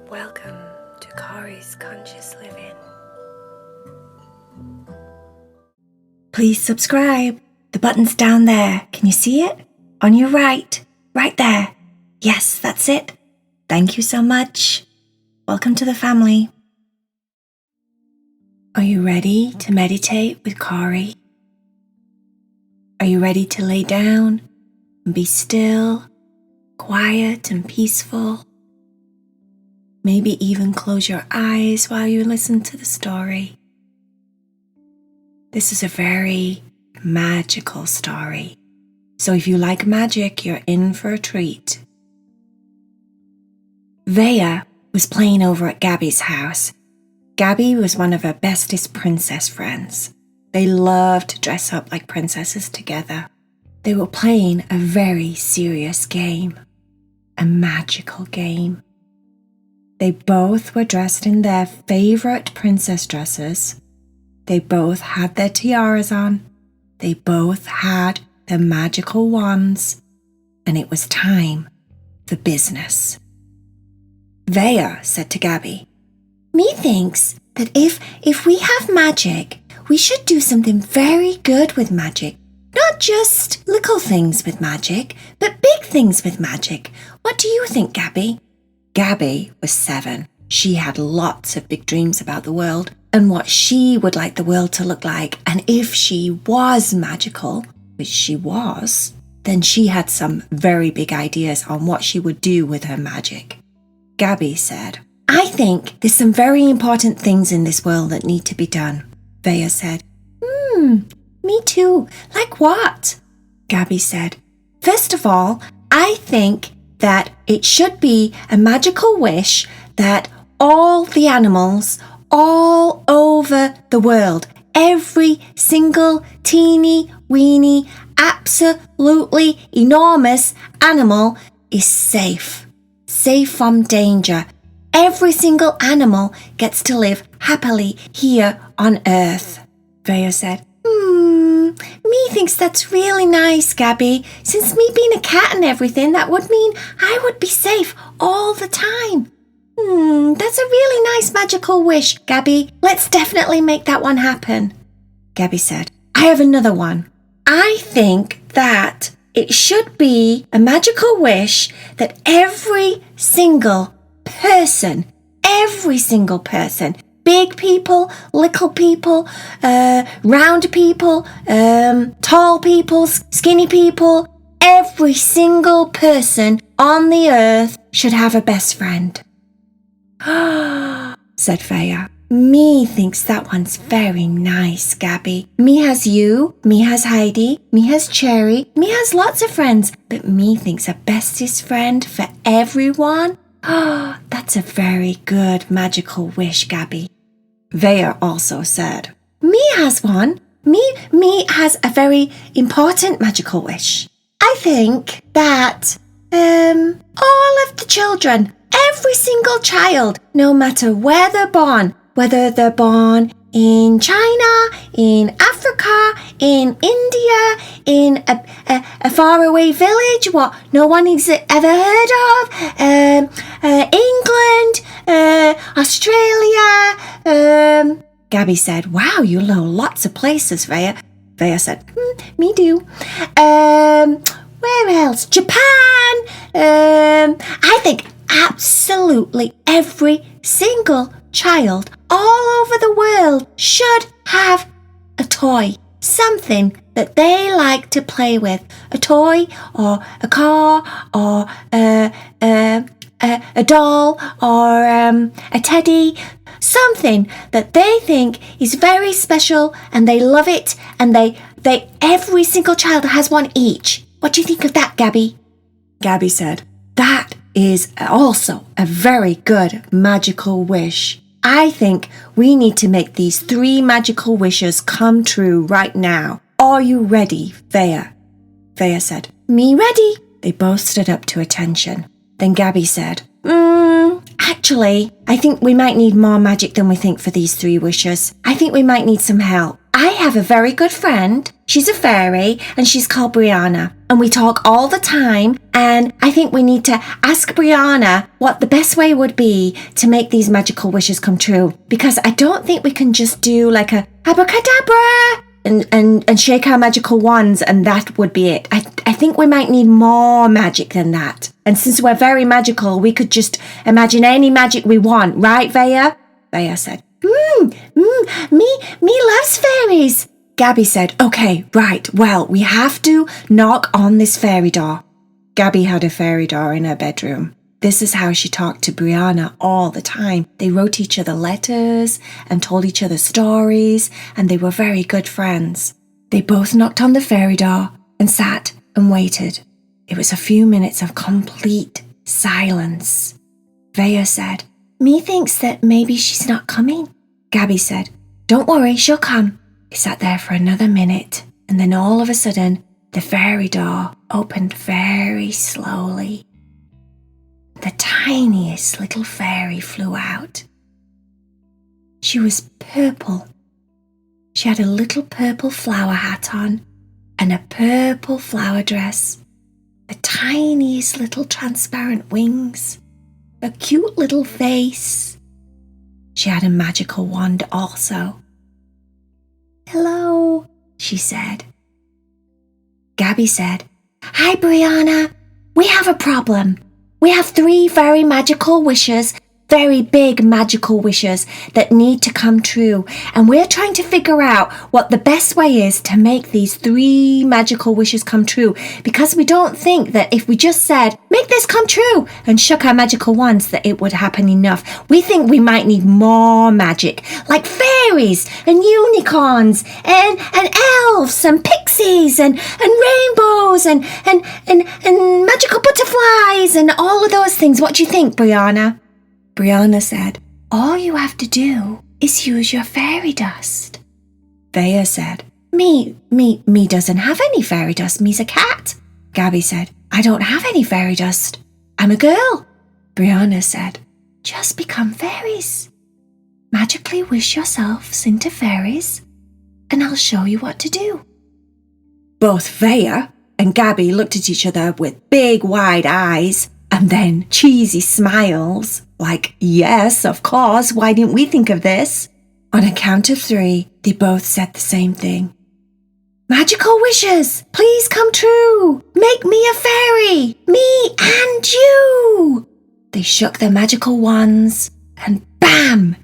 Welcome to Corys Conscious Living. Please subscribe. The button's down there. Can you see it? On your right there. Yes, that's it. Thank you so much. Welcome to the family. Are you ready to meditate with Cory? Are you ready to lay down and be still, quiet and peaceful? Maybe even close your eyes while you listen to the story. This is a very magical story. So if you like magic, you're in for a treat. Vaya was playing over at Gabby's house. Gabby was one of her bestest princess friends. They loved to dress up like princesses together. They were playing a very serious game, a magical game. They both were dressed in their favorite princess dresses. They both had their tiaras on. They both had their magical wands. And it was time for business. Vaya said to Gabby, "Methinks that if we have magic, we should do something very good with magic. Not just little things with magic, but big things with magic. What do you think, Gabby?" Gabby was 7. She had lots of big dreams about the world and what she would like the world to look like. And if she was magical, which she was, then she had some very big ideas on what she would do with her magic. Gabby said, "I think there's some very important things in this world that need to be done." Vaya said, Me too. Like what?" Gabby said, "First of all, I think that it should be a magical wish that all the animals all over the world, every single teeny weeny, absolutely enormous animal is safe from danger. Every single animal gets to live happily here on Earth." Vaya said, Me thinks that's really nice, Gabby. Since me being a cat and everything, that would mean I would be safe all the time. That's a really nice magical wish, Gabby. Let's definitely make that one happen." Gabby said, "I have another one. I think that it should be a magical wish that every single person, big people, little people, round people, tall people, skinny people, every single person on the earth should have a best friend." Said Vaya, "Me thinks that one's very nice, Gabby. Me has you, me has Heidi, me has Cherry, me has lots of friends, but me thinks a bestest friend for everyone. That's a very good magical wish, Gabby." Vaya also said, "Me has one. Me has a very important magical wish. I think that all of the children, every single child, no matter where they're born, whether they're born in China, in Africa, in India, in a faraway village what no one has ever heard of, England, Australia." Gabby said, "Wow, you know lots of places, Vaya." Vaya said, "Me do. Where else? Japan. I think absolutely every single child all over the world should have a toy, something that they like to play with, a toy or a car or a doll or a teddy, something that they think is very special and they love it, and they every single child has one each. What do you think of that, Gabby?" Gabby said, "That is also a very good magical wish. I think we need to make these 3 magical wishes come true right now. Are you ready, Vaya?" Vaya said, "Me ready." They both stood up to attention. Then Gabby said, Actually, I think we might need more magic than we think for these 3 wishes. I think we might need some help. I have a very good friend. She's a fairy and she's called Brianna. And we talk all the time. And I think we need to ask Brianna what the best way would be to make these magical wishes come true. Because I don't think we can just do like a abracadabra and shake our magical wands and that would be it. I think we might need more magic than that. And since we're very magical, we could just imagine any magic we want. Right, Vaya? Vaya said, me loves fairies. Gabby said, okay, right, well, we have to knock on this fairy door. Gabby had a fairy door in her bedroom. This is how she talked to Brianna all the time. They wrote each other letters and told each other stories, and they were very good friends. They both knocked on the fairy door and sat and waited. It was a few minutes of complete silence. Vaya said, me thinks that maybe she's not coming. Gabby said, don't worry, she'll come. They sat there for another minute, and then all of a sudden, the fairy door opened very slowly. The tiniest little fairy flew out. She was purple. She had a little purple flower hat on and a purple flower dress, the tiniest little transparent wings, a cute little face. She had a magical wand also. Hello, she said. Gabby said, hi, Brianna. We have a problem. We have 3 very magical wishes, very big magical wishes that need to come true. And we're trying to figure out what the best way is to make these 3 magical wishes come true. Because we don't think that if we just said, make this come true, and shook our magical wands, that it would happen enough. We think we might need more magic, like fairies and unicorns and elves and pixies and rainbows and magical butterflies and all of those things. What do you think, Brianna? Brianna said, all you have to do is use your fairy dust. Vaya said, me doesn't have any fairy dust. Me's a cat. Gabby said, I don't have any fairy dust. I'm a girl. Brianna said, just become fairies. Magically wish yourselves into fairies and I'll show you what to do. Both Vaya and Gabby looked at each other with big wide eyes and then cheesy smiles, like, yes, of course, why didn't we think of this? On a count of 3, they both said the same thing. Magical wishes, please come true. Make me a fairy, me and you. They shook their magical wands and bam!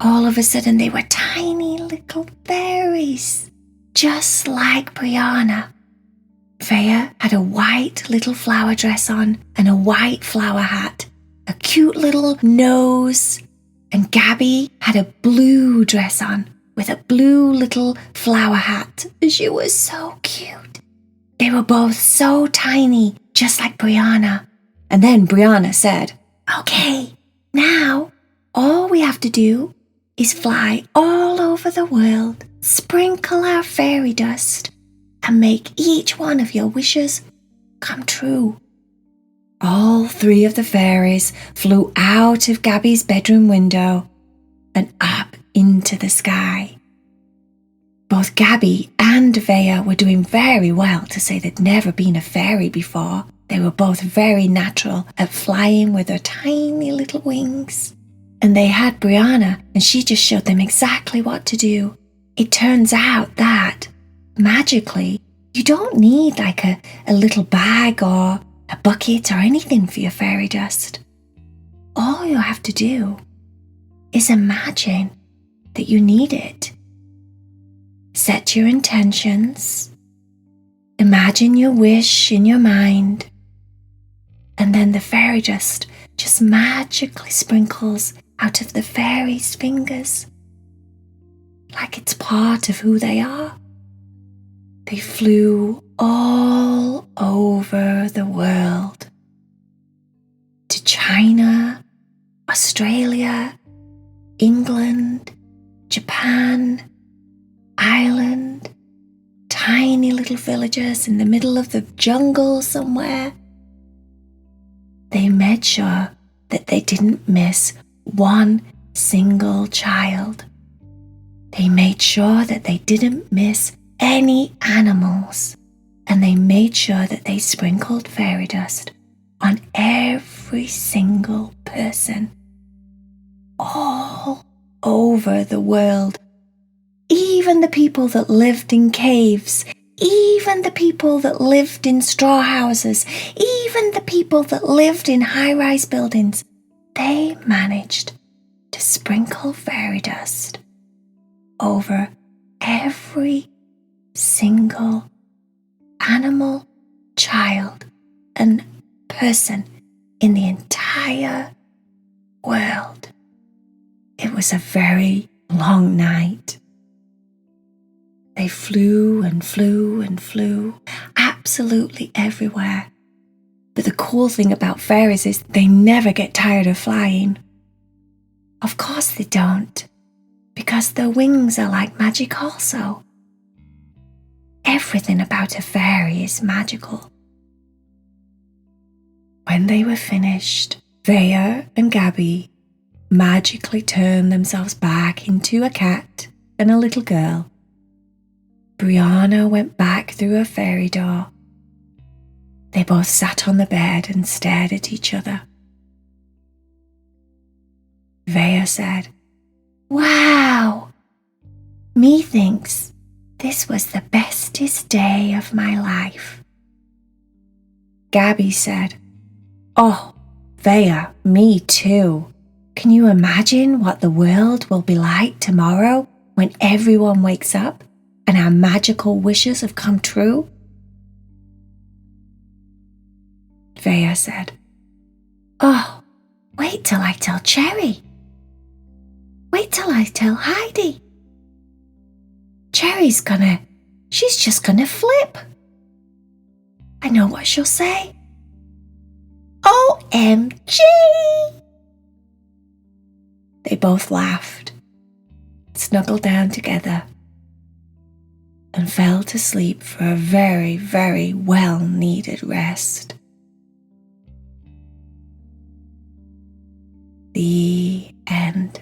All of a sudden they were tiny little fairies, just like Brianna. Vaya had a white little flower dress on and a white flower hat, a cute little nose, and Gabby had a blue dress on with a blue little flower hat. She was so cute. They were both so tiny, just like Brianna. And then Brianna said, okay, now all we have to do is fly all over the world, sprinkle our fairy dust, and make each one of your wishes come true. All 3 of the fairies flew out of Gabby's bedroom window and up into the sky. Both Gabby and Vaya were doing very well to say they'd never been a fairy before. They were both very natural at flying with their tiny little wings. And they had Brianna, and she just showed them exactly what to do. It turns out that, magically, you don't need like a little bag or a bucket or anything for your fairy dust. All you have to do is imagine that you need it. Set your intentions. Imagine your wish in your mind. And then the fairy dust just magically sprinkles out of the fairies' fingers, like it's part of who they are. They flew all over the world, to China, Australia, England, Japan, Ireland, tiny little villages in the middle of the jungle somewhere. They made sure that they didn't miss one single child. They made sure that they didn't miss any animals, and they made sure that they sprinkled fairy dust on every single person all over the world. Even the people that lived in caves, even the people that lived in straw houses, even the people that lived in high-rise buildings, they managed to sprinkle fairy dust over every single animal, child, and person in the entire world. It was a very long night. They flew and flew and flew absolutely everywhere. But the cool thing about fairies is they never get tired of flying. Of course they don't, because their wings are like magic also. Everything about a fairy is magical. When they were finished, Vaya and Gabby magically turned themselves back into a cat and a little girl. Brianna went back through her fairy door. They both sat on the bed and stared at each other. Vaya said, "Wow! Methinks this was the bestest day of my life." Gabby said, "Oh, Vaya, me too. Can you imagine what the world will be like tomorrow when everyone wakes up and our magical wishes have come true?" Vaya said, "Oh, wait till I tell Cherry. Wait till I tell Heidi. She's just gonna flip. I know what she'll say. OMG!" They both laughed, snuggled down together, and fell to sleep for a very, very well-needed rest. The end.